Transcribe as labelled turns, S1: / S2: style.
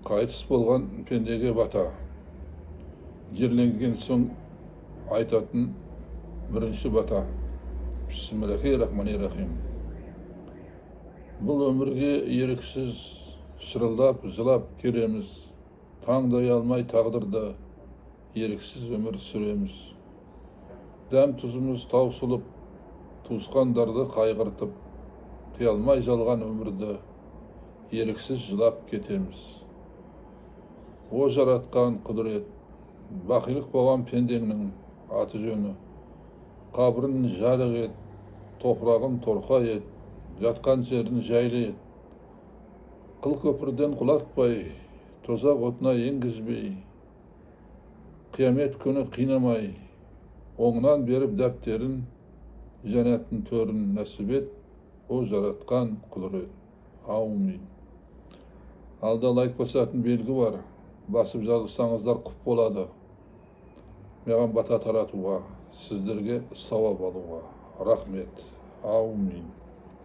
S1: Qaytыс болған пендеге бата. Жерленген соң айтатын бірінші бата. Бисмиллахир-рахманир-рахим. Бұл өмірге еріксіз шырылдап, жылап келеміз. Таңдай алмай тағдырда еріксіз өмір сүреміз. Дәм тұзымыз таусылып, туысқандарды қайғыртып, қия алмай жалған өмірді еріксіз жылап кетеміз. О жаратқан құдірет, бақилық болған пендеңнің аты жөні. Қабірін жарық ет, топырағын торқа ет, жатқан жерін жайлы ет. Қыл көпірден құлатпай, тозақ отына енгізбей, қиямет күні қинамай, оңынан беріп дәптерін, жәннаттың төрін нәсіп ет, о жаратқан құдірет. Аумин. Алда лайк басатын белгі бар. Басып жазылсаңыздар құп болады. Маған бата таратуға, сіздерге сауап алуға. Рахмет. Аумин.